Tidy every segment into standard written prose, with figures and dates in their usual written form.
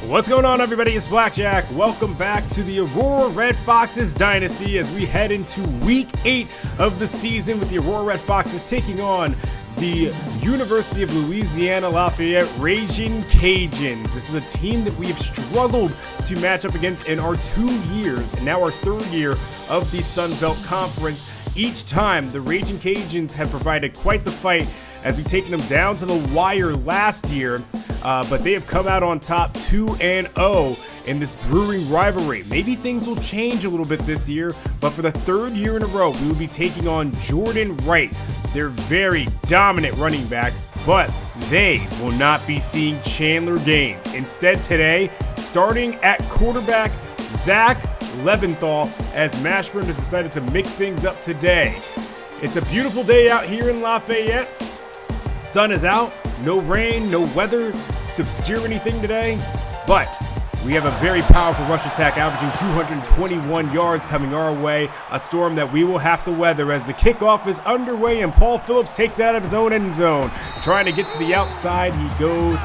What's going on, everybody? It's Blackjack. Welcome back to the Aurora Red Foxes Dynasty as we head into Week 8 of the season with the Aurora Red Foxes taking on the University of Louisiana Lafayette Ragin Cajuns. This is a team that we have struggled to match up against in our 2 years, and now our 3rd year of the Sun Belt Conference. Each time, the Ragin Cajuns have provided quite the fight as we've taken them down to the wire last year, but they have come out on top 2-0 in this brewing rivalry. Maybe things will change a little bit this year, but for the 3rd year in a row, we will be taking on Jordan Wright, their very dominant running back, but they will not be seeing Chandler Gaines. Instead today, starting at quarterback, Zack Leventhal, as Mashburn has decided to mix things up today. It's a beautiful day out here in Lafayette. Sun is out, no rain, no weather to obscure anything today, but we have a very powerful rush attack averaging 221 yards coming our way, a storm that we will have to weather as the kickoff is underway and Paul Phillips takes it out of his own end zone. Trying to get to the outside, he goes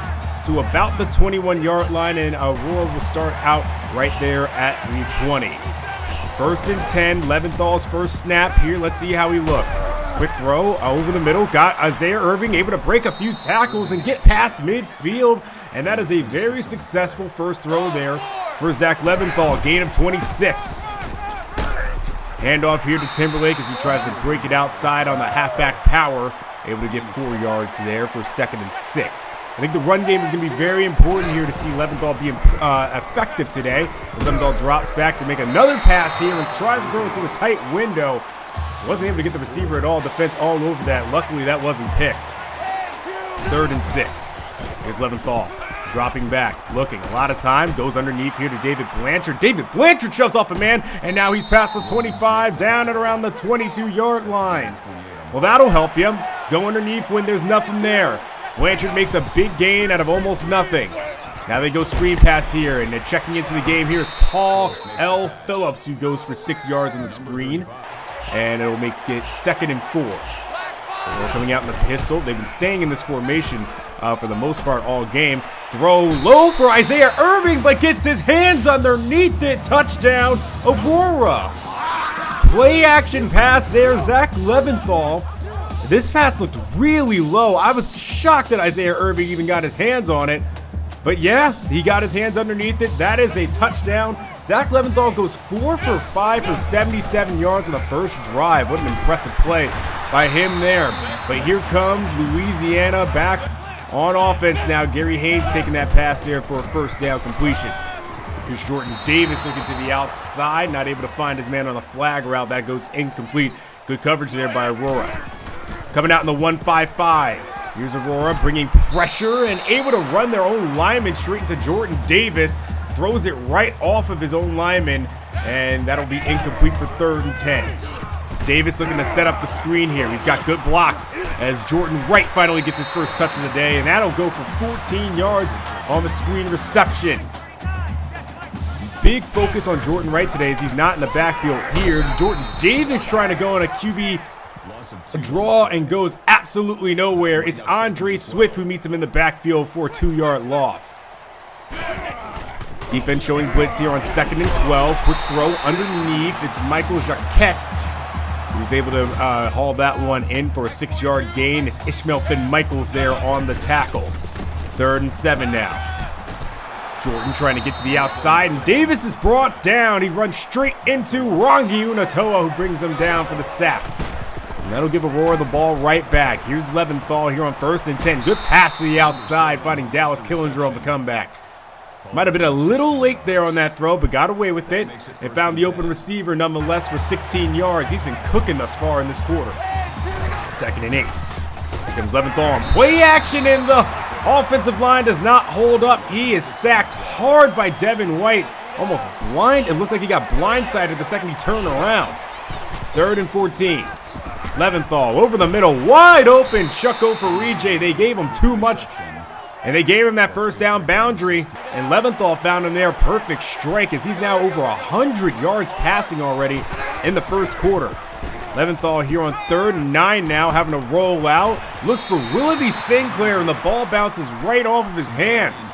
to about the 21-yard line, and Aurora will start out right there at the 20. 1st and 10, Leventhal's first snap here. Let's see how he looks. Quick throw over the middle. Got Isaiah Irving able to break a few tackles and get past midfield. And that is a very successful first throw there for Zack Leventhal. Gain of 26. Handoff here to Timberlake as he tries to break it outside on the halfback power. Able to get 4 yards there for 2nd and 6. I think the run game is going to be very important here to see Leventhal be effective today. As Leventhal drops back to make another pass here and tries to throw it through a tight window. Wasn't able to get the receiver at all. Defense all over that. Luckily, that wasn't picked. 3rd and 6. Here's Leventhal dropping back, looking a lot of time. Goes underneath here to David Blanchard. David Blanchard shoves off a man, and now he's past the 25, down at around the 22-yard line. Well, that'll help you. Go underneath when there's nothing there. Blanchard makes a big gain out of almost nothing. Now they go screen pass here, and they're checking into the game. Here's Paul L. Phillips, who goes for 6 yards on the screen. And it'll make it 2nd and 4. We're coming out in the pistol. They've been staying in this formation for the most part all game. Throw low for Isaiah Irving, but gets his hands underneath it. Touchdown, Aurora. Play action pass there, Zack Leventhal. This pass looked really low. I was shocked that Isaiah Irving even got his hands on it. But yeah, he got his hands underneath it. That is a touchdown. Zack Leventhal goes 4 for 5 for 77 yards on the first drive. What an impressive play by him there. But here comes Louisiana back on offense now. Gary Haynes taking that pass there for a 1st down completion. Here's Jordan Davis looking to the outside, not able to find his man on the flag route. That goes incomplete. Good coverage there by Aurora. Coming out in the 1-5-5. Here's Aurora bringing pressure and able to run their own lineman straight into Jordan Davis. Throws it right off of his own lineman, and that'll be incomplete for 3rd and 10. Davis looking to set up the screen here. He's got good blocks as Jordan Wright finally gets his first touch of the day, and that'll go for 14 yards on the screen reception. Big focus on Jordan Wright today as he's not in the backfield here. Jordan Davis trying to go on a QB draw and goes absolutely nowhere. It's Andre Swift who meets him in the backfield for a 2-yard loss. Defense showing blitz here on 2nd and 12. Quick throw underneath. It's Michael Jacquette who's able to haul that one in for a 6-yard gain. It's Ishmael Finn-Michaels there on the tackle. 3rd and 7 now. Jordan trying to get to the outside, and Davis is brought down. He runs straight into Rongi Unatoa, who brings him down for the sack. And that'll give Aurora the ball right back. Here's Leventhal here on 1st and 10. Good pass to the outside, finding Dallas Killinger on the comeback. Might have been a little late there on that throw, but got away with it. And found the open receiver nonetheless for 16 yards. He's been cooking thus far in this quarter. 2nd and 8. Here comes Leventhal on play action, and the offensive line does not hold up. He is sacked hard by Devin White. Almost blind. It looked like he got blindsided the second he turned around. 3rd and 14. Leventhal over the middle, wide open. Chucko for Rejay. They gave him too much, and they gave him that 1st down boundary. And Leventhal found him there. Perfect strike as he's now over 100 yards passing already in the 1st quarter. Leventhal here on 3rd and 9 now, having to roll out. Looks for Willoughby Sinclair, and the ball bounces right off of his hands.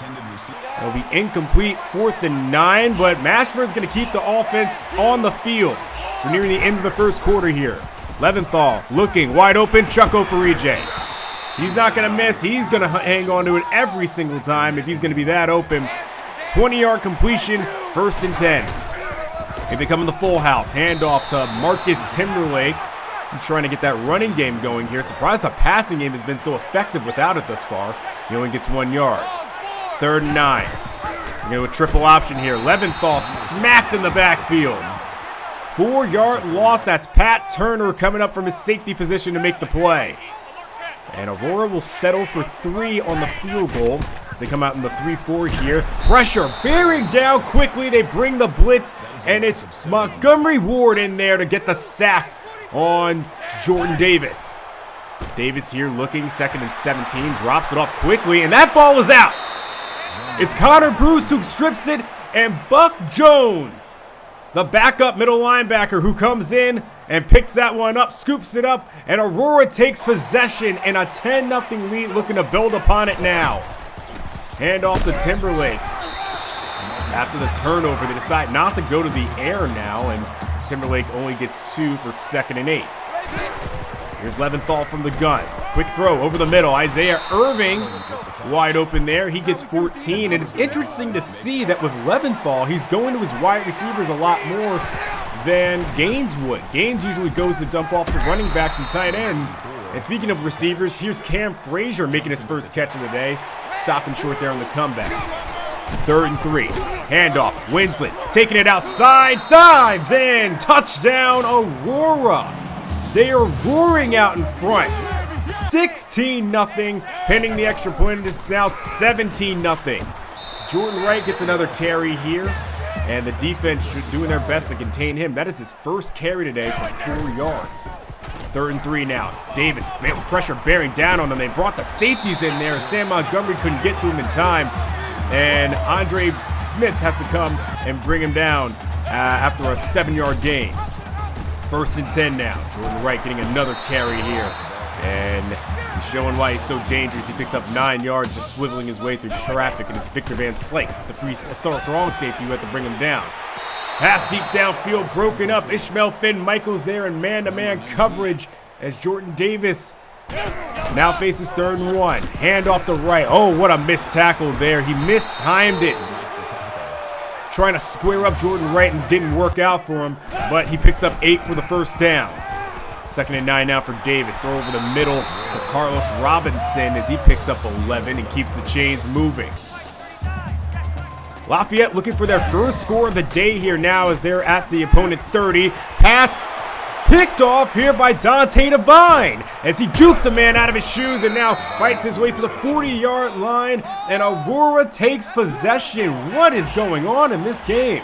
It'll be incomplete, 4th and 9, but Mashburn's going to keep the offense on the field. So we're nearing the end of the first quarter here. Leventhal looking wide open, Chucko for EJ. He's not going to miss. He's going to hang on to it every single time if he's going to be that open. 20-yard completion, 1st and 10. They become the full house. Handoff to Marcus Timberlake. I'm trying to get that running game going here. Surprised the passing game has been so effective without it thus far. He only gets 1 yard. 3rd and 9. We're going to a triple option here. Leventhal smacked in the backfield. 4-yard loss. That's Pat Turner coming up from his safety position to make the play. And Aurora will settle for 3 on the field goal as they come out in the 3-4 here. Pressure bearing down quickly. They bring the blitz, and it's Montgomery Ward in there to get the sack on Jordan Davis. Davis here looking, 2nd and 17, drops it off quickly, and that ball is out. It's Connor Bruce who strips it, and Buck Jones, the backup middle linebacker, who comes in and picks that one up, scoops it up, and Aurora takes possession in a 10-0 lead, looking to build upon it now. Hand off to Timberlake. After the turnover, they decide not to go to the air now, and Timberlake only gets 2 for 2nd and 8. Here's Leventhal from the gun. Quick throw over the middle. Isaiah Irving wide open there. He gets 14, and it's interesting to see that with Leventhal, he's going to his wide receivers a lot more than Gaines would. Gaines usually goes to dump off to running backs and tight ends. And speaking of receivers, here's Cam Frazier making his first catch of the day, stopping short there on the comeback. 3rd and 3. Handoff. Winslet taking it outside. Dives in. Touchdown, Aurora. They are roaring out in front. 16-0. Pending the extra point, it's now 17-0. Jordan Wright gets another carry here, and the defense doing their best to contain him. That is his first carry today for 4 yards. 3rd and 3 now. Davis, pressure bearing down on them. They brought the safeties in there. Sam Montgomery couldn't get to him in time. And Andre Smith has to come and bring him down after a 7-yard gain. 1st and 10 now. Jordan Wright getting another carry here. And he's showing why he's so dangerous. He picks up 9 yards just swiveling his way through traffic. And it's Victor Van Slyke, the free throwing safety, who had to bring him down. Pass deep downfield, broken up. Ishmael Finn Michaels there in man-to-man coverage as Jordan Davis now faces 3rd and 1. Hand off to Wright. Oh, what a missed tackle there. He mistimed it. Trying to square up Jordan Wright and didn't work out for him, but he picks up 8 for the first down. 2nd and 9 now for Davis. Throw over the middle to Carlos Robinson as he picks up 11 and keeps the chains moving. Lafayette looking for their first score of the day here now as they're at the opponent 30. Pass picked off here by Dante Devine as he jukes a man out of his shoes and now fights his way to the 40-yard line, and Aurora takes possession. What is going on in this game?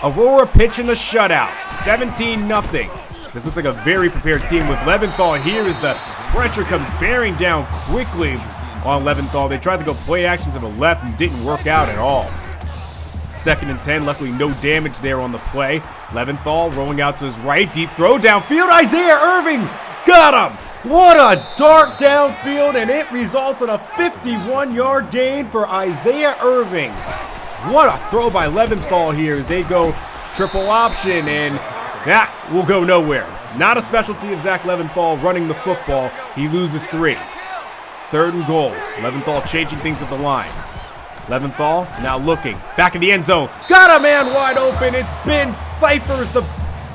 Aurora pitching a shutout, 17-0. This looks like a very prepared team with Leventhal here as the pressure comes bearing down quickly on Leventhal. They tried to go play action to the left and didn't work out at all. 2nd and 10, luckily no damage there on the play. Leventhal rolling out to his right, deep throw downfield. Isaiah Irving got him. What a dart downfield, and it results in a 51-yard gain for Isaiah Irving. What a throw by Leventhal here as they go triple option, and that will go nowhere. Not a specialty of Zack Leventhal running the football. He loses 3. 3rd and goal. Leventhal changing things at the line. Leventhal now looking back in the end zone. Got a man wide open. It's Ben Cyphers, the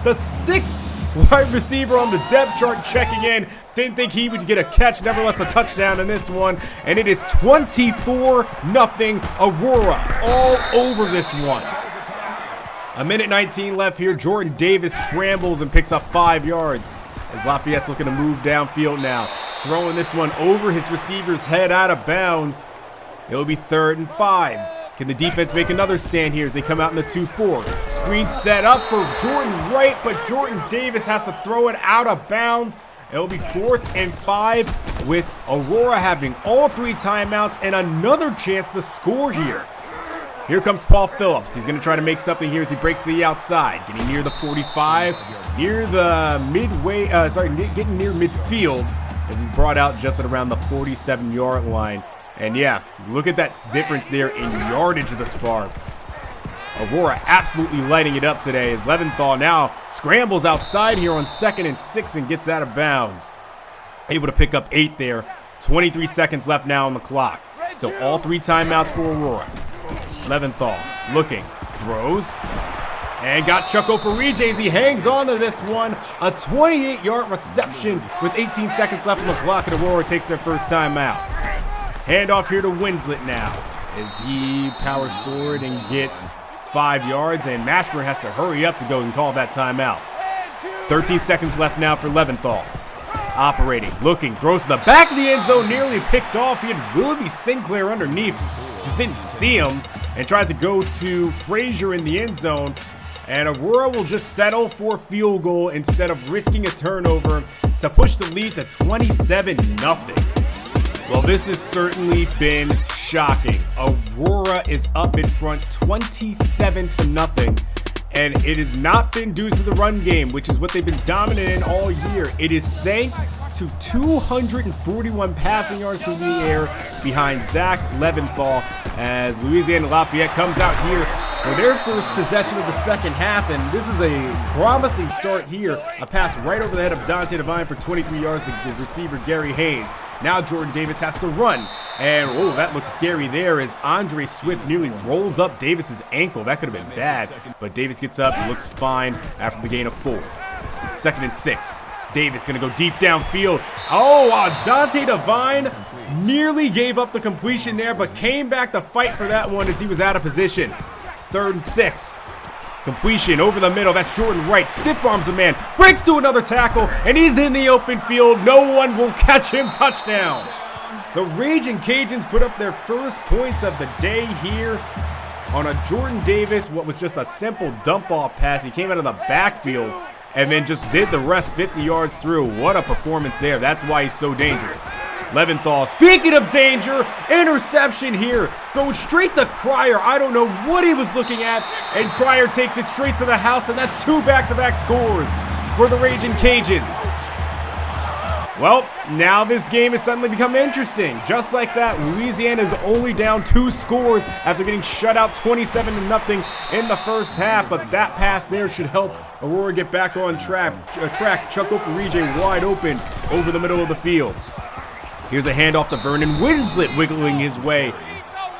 6th wide receiver on the depth chart, checking in. Didn't think he would get a catch. Nevertheless, a touchdown in this one. And it is 24-0 Aurora all over this one. 1:19 left here. Jordan Davis scrambles and picks up 5 yards as Lafayette's looking to move downfield now. Throwing this one over his receiver's head out of bounds. It'll be 3rd and 5. Can the defense make another stand here as they come out in the 2-4? Screen set up for Jordan Wright, but Jordan Davis has to throw it out of bounds. It'll be 4th and 5 with Aurora having all 3 timeouts and another chance to score here. Here comes Paul Phillips. He's going to try to make something here as he breaks to the outside. Getting near the 45, near the getting near midfield as he's brought out just at around the 47-yard line. And yeah, look at that difference there in yardage thus far. Aurora absolutely lighting it up today as Leventhal now scrambles outside here on 2nd and 6 and gets out of bounds. Able to pick up 8 there. 23 seconds left now on the clock. So all 3 timeouts for Aurora. Leventhal looking, throws, and got Chucko for Ragin as he hangs on to this one. A 28-yard reception with 18 seconds left on the clock, and Aurora takes their first timeout. Handoff here to Winslet now as he powers forward and gets 5 yards, and Mashburn has to hurry up to go and call that timeout. 13 seconds left now for Leventhal. Operating, looking, throws to the back of the end zone, nearly picked off. He had Willoughby Sinclair underneath, just didn't see him, and tried to go to Frazier in the end zone. And Aurora will just settle for a field goal instead of risking a turnover to push the lead to 27-0. Well, this has certainly been shocking. Aurora is up in front 27-0, and it has not been due to the run game, which is what they've been dominant in all year. It is thanks to 241 passing yards through the air behind Zack Leventhal as Louisiana Lafayette comes out here for their first possession of the second half, and this is a promising start here. A pass right over the head of Dante Devine for 23 yards to the receiver Gary Haynes. Now Jordan Davis has to run, and oh, that looks scary there as Andre Swift nearly rolls up Davis's ankle. That could have been bad, but Davis gets up and looks fine after the gain of 4. 2nd and 6. Davis gonna go deep downfield. Oh, Dante Devine nearly gave up the completion there, but came back to fight for that one as he was out of position. 3rd and 6. Completion over the middle. That's Jordan Wright. Stiff arms a man. Breaks to another tackle, and he's in the open field. No one will catch him. Touchdown. The Ragin Cajuns put up their first points of the day here on a Jordan Davis, what was just a simple dump-off pass. He came out of the backfield and then just did the rest 50 yards through. What a performance there. That's why he's so dangerous. Leventhal, speaking of danger, interception here. Goes straight to Cryer. I don't know what he was looking at, and Cryer takes it straight to the house, and that's 2 back-to-back scores for the Ragin Cajuns. Well, now this game has suddenly become interesting. Just like that, Louisiana is only down 2 scores after getting shut out 27-0 in the first half, but that pass there should help Aurora get back on track. Chucko for Ragin wide open over the middle of the field. Here's a handoff to Vernon Winslet, wiggling his way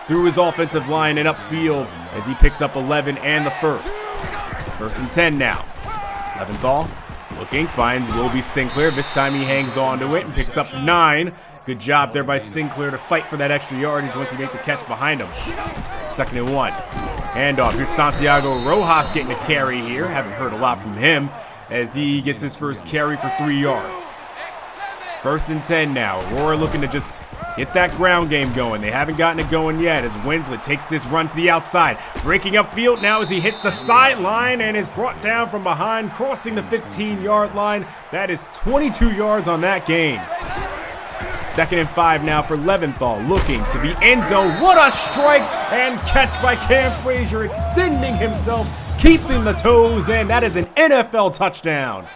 through his offensive line and upfield as he picks up 11 and the first. 1st and 10 now. Leventhal looking, finds Willoughby Sinclair. This time he hangs on to it and picks up 9. Good job there by Sinclair to fight for that extra yardage once he made the catch behind him. 2nd and 1. Handoff. Here's Santiago Rojas getting a carry here. Haven't heard a lot from him as he gets his first carry for 3 yards. 1st and 10 now. Aurora looking to just get that ground game going. They haven't gotten it going yet as Winslet takes this run to the outside. Breaking upfield now as he hits the sideline and is brought down from behind, crossing the 15-yard line. That is 22 yards on that gain. 2nd and 5 now for Leventhal, looking to the end zone. What a strike and catch by Cam Frazier, extending himself, keeping the toes in. That is an NFL touchdown.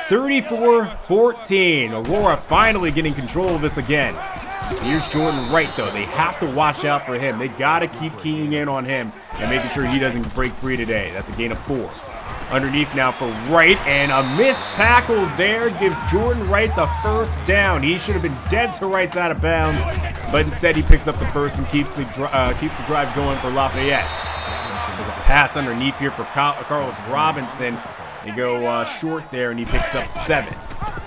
34-14. Aurora finally getting control of this again. Here's Jordan Wright, though. They have to watch out for him. They got to keep keying in on him and making sure he doesn't break free today. That's a gain of 4. Underneath now for Wright, and a missed tackle there gives Jordan Wright the first down. He should have been dead to rights out of bounds, but instead he picks up the first and keeps the drive going for Lafayette. There's a pass underneath here for Carlos Robinson. They go short there, and he picks up 7.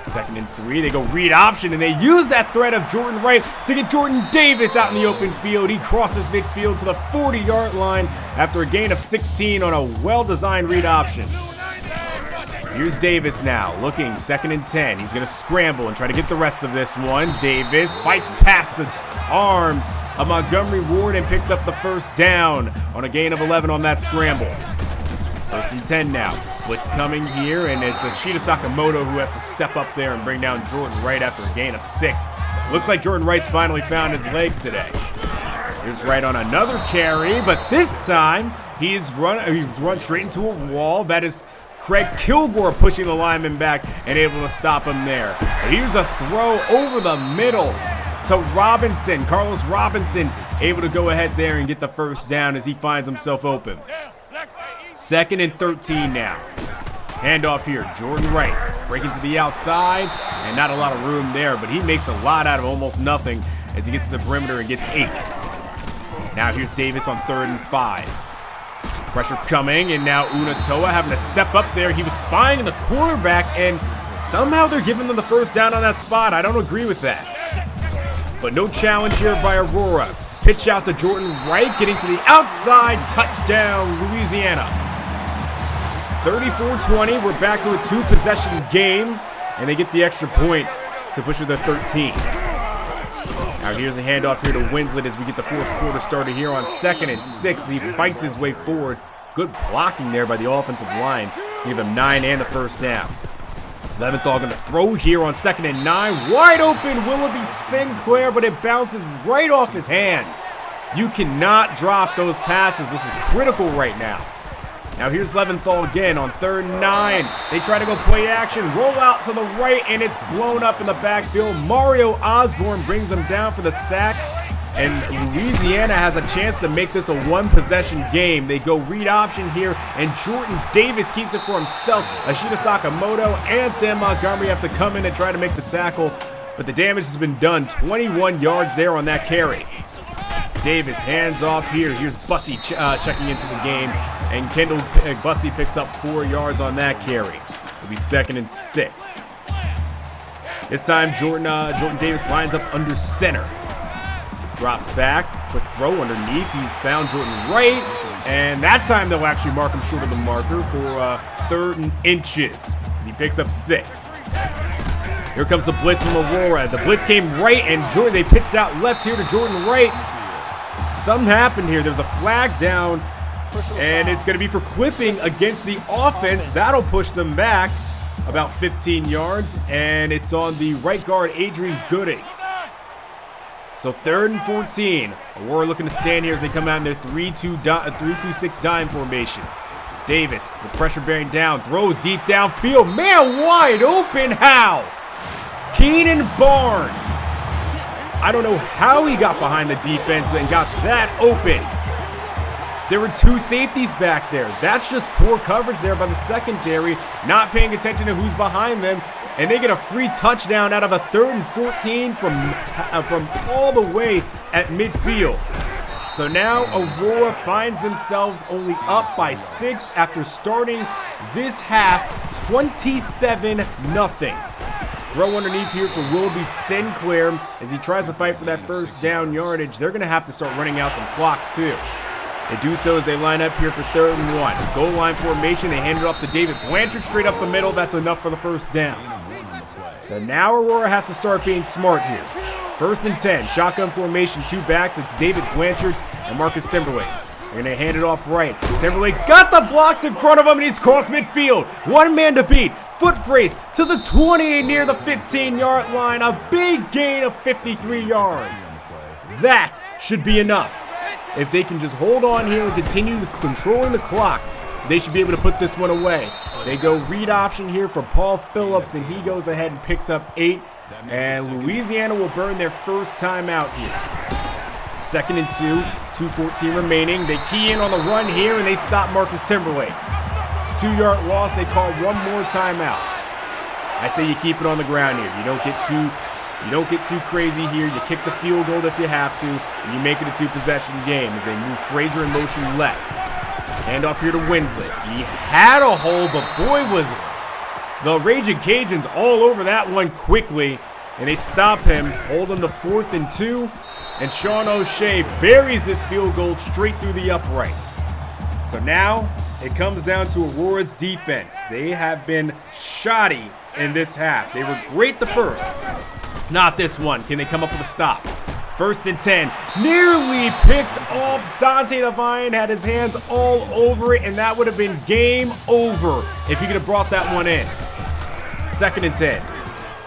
2nd and 3. They go read option, and they use that threat of Jordan Wright to get Jordan Davis out in the open field. He crosses midfield to the 40-yard line after a gain of 16 on a well-designed read option. Here's Davis now, looking 2nd and 10. He's going to scramble and try to get the rest of this one. Davis fights past the arms of Montgomery Ward and picks up the first down on a gain of 11 on that scramble. 1st and 10 now. Blitz coming here, and it's Ashita Sakamoto who has to step up there and bring down Jordan Wright after a gain of 6. Looks like Jordan Wright's finally found his legs today. Here's Wright on another carry, but this time he's run straight into a wall. That is Craig Kilgore pushing the lineman back and able to stop him there. Here's a throw over the middle to Robinson. Carlos Robinson able to go ahead there and get the first down as he finds himself open. 2nd and 13 now. Handoff here, Jordan Wright breaking to the outside, and not a lot of room there, but he makes a lot out of almost nothing as he gets to the perimeter and gets 8. Now here's Davis on 3rd and 5. Pressure coming, and now Unatoa having to step up there. He was spying the quarterback, and somehow they're giving them the first down on that spot. I don't agree with that. But no challenge here by Aurora. Pitch out to Jordan Wright, getting to the outside. Touchdown, Louisiana. 34-20, we're back to a 2-possession game, and they get the extra point to push to the 13. Now here's a handoff here to Winslet as we get the 4th quarter started here on 2nd and 6. He fights his way forward. Good blocking there by the offensive line to give him 9 and the first down. Leventhal going to throw here on 2nd and 9. Wide open, Willoughby Sinclair, but it bounces right off his hands. You cannot drop those passes. This is critical right now. Now here's Leventhal again on 3rd and 9. They try to go play action, roll out to the right, and it's blown up in the backfield. Mario Osborne brings them down for the sack, and Louisiana has a chance to make this a 1-possession game. They go read option here, and Jordan Davis keeps it for himself. Ashita Sakamoto and Sam Montgomery have to come in and try to make the tackle, but the damage has been done. 21 yards there on that carry. Davis hands off here. Here's Bussey checking into the game, and Kendall Bussey picks up 4 yards on that carry. It'll be 2nd and 6. This time Jordan Davis lines up under center. As he drops back, quick throw underneath. He's found Jordan Wright, and that time they'll actually mark him short of the marker for 3rd and inches as he picks up 6. Here comes the blitz from Aurora. The blitz came right, and they pitched out left here to Jordan Wright. Something happened here. There's a flag down, and it's going to be for clipping against the offense. That'll push them back about 15 yards, and it's on the right guard, Adrian Gooding. So 3rd and 14. Aurora looking to stand here as they come out in their 3-2-6 dime formation. Davis with pressure bearing down, throws deep downfield. Man, wide open. How? Keenan Barnes. I don't know how he got behind the defense and got that open. There were 2 safeties back there. That's just poor coverage there by the secondary, not paying attention to who's behind them, and they get a free touchdown out of a 3rd and 14 from all the way at midfield. So now Aurora finds themselves only up by 6 after starting this half 27-0. Throw underneath here for Willoughby Sinclair as he tries to fight for that first down yardage. They're going to have to start running out some clock too. They do so as they line up here for 3rd and 1. Goal line formation. They hand it off to David Blanchard straight up the middle. That's enough for the first down. So now Aurora has to start being smart here. 1st and 10. Shotgun formation, 2 backs. It's David Blanchard and Marcus Timberlake. They're going to hand it off right. Timberlake's got the blocks in front of him, and he's crossed midfield. 1 man to beat. Foot brace to the 28 near the 15-yard line. A big gain of 53 yards. That should be enough. If they can just hold on here and continue controlling the clock, they should be able to put this one away. They go read option here for Paul Phillips, and he goes ahead and picks up 8. And Louisiana will burn their first timeout here. 2nd and 2, 2:14 remaining. They key in on the run here, and they stop Marcus Timberlake. 2-yard loss. They call one more timeout. I say you keep it on the ground here. You don't get too crazy here. You kick the field goal if you have to, and you make it a 2-possession game as they move Frazier in motion left. Hand off here to Winslet. He had a hole, but boy was the Ragin Cajuns all over that one quickly, and they stop him, hold him to 4th and 2, and Sean O'Shea buries this field goal straight through the uprights. So now it comes down to Aurora's defense. They have been shoddy in this half. They were great the first. Not this one. Can they come up with a stop? 1st and 10. Nearly picked off. Dante Devine had his hands all over it, and that would have been game over if he could have brought that one in. 2nd and 10.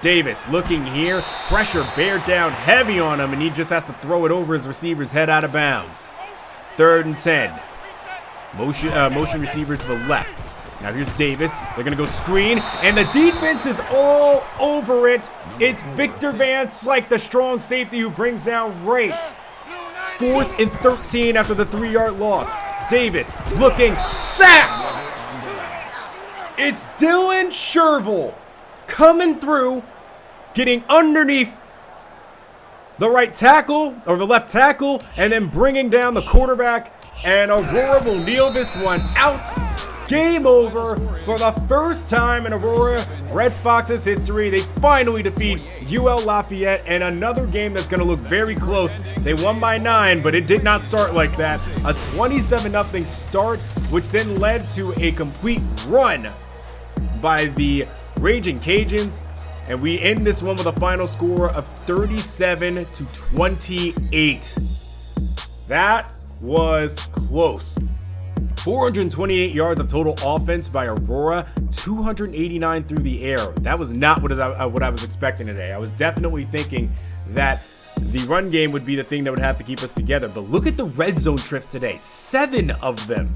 Davis looking here. Pressure bear down heavy on him, and he just has to throw it over his receiver's head out of bounds. 3rd and 10. Motion receiver to the left. Now here's Davis. They're going to go screen, and the defense is all over it. It's Victor Van Slyke, the strong safety, who brings down Wright. 4th and 13 after the 3-yard loss. Davis looking, sacked. It's Dylan Shervill coming through, getting underneath the right tackle, or the left tackle, and then bringing down the quarterback. And Aurora will kneel this one out. Game over. For the first time in Aurora Red Foxes history, they finally defeat UL Lafayette, and another game that's going to look very close. They won by 9, but it did not start like that. A 27-0 start, which then led to a complete run by the Ragin Cajuns, and we end this one with a final score of 37-28. That was close. 428 yards of total offense by Aurora, 289 through the air. That was not what I was expecting today. I was definitely thinking that the run game would be the thing that would have to keep us together. But look at the red zone trips today. 7 of them.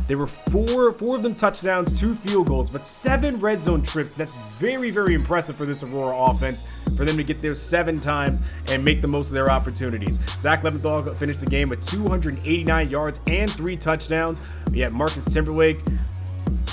There were four of them touchdowns, 2 field goals, but 7 red zone trips. That's very, very impressive for this Aurora offense, for them to get there 7 times and make the most of their opportunities. Zack Leventhal finished the game with 289 yards and 3 touchdowns. We had Marcus Timberlake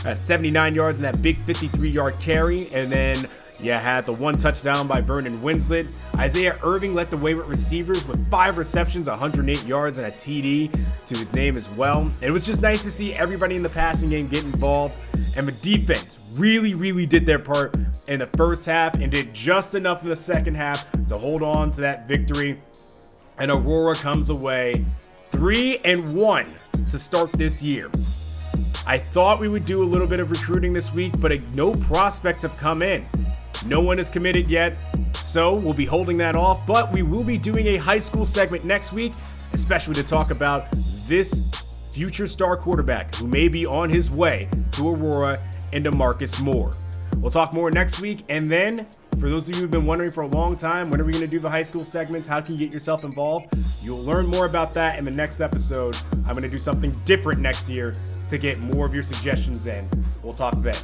at 79 yards and that big 53-yard carry, and then you had the 1 touchdown by Vernon Winslet. Isaiah Irving led the way with receivers with 5 receptions, 108 yards, and a TD to his name as well. And it was just nice to see everybody in the passing game get involved. And the defense really, really did their part in the first half and did just enough in the second half to hold on to that victory. And Aurora comes away 3-1 to start this year. I thought we would do a little bit of recruiting this week, but no prospects have come in. No one is committed yet, so we'll be holding that off, but we will be doing a high school segment next week, especially to talk about this future star quarterback who may be on his way to Aurora and to Marcus Moore. We'll talk more next week, and then for those of you who've been wondering for a long time, when are we going to do the high school segments? How can you get yourself involved? You'll learn more about that in the next episode. I'm going to do something different next year to get more of your suggestions in. We'll talk then.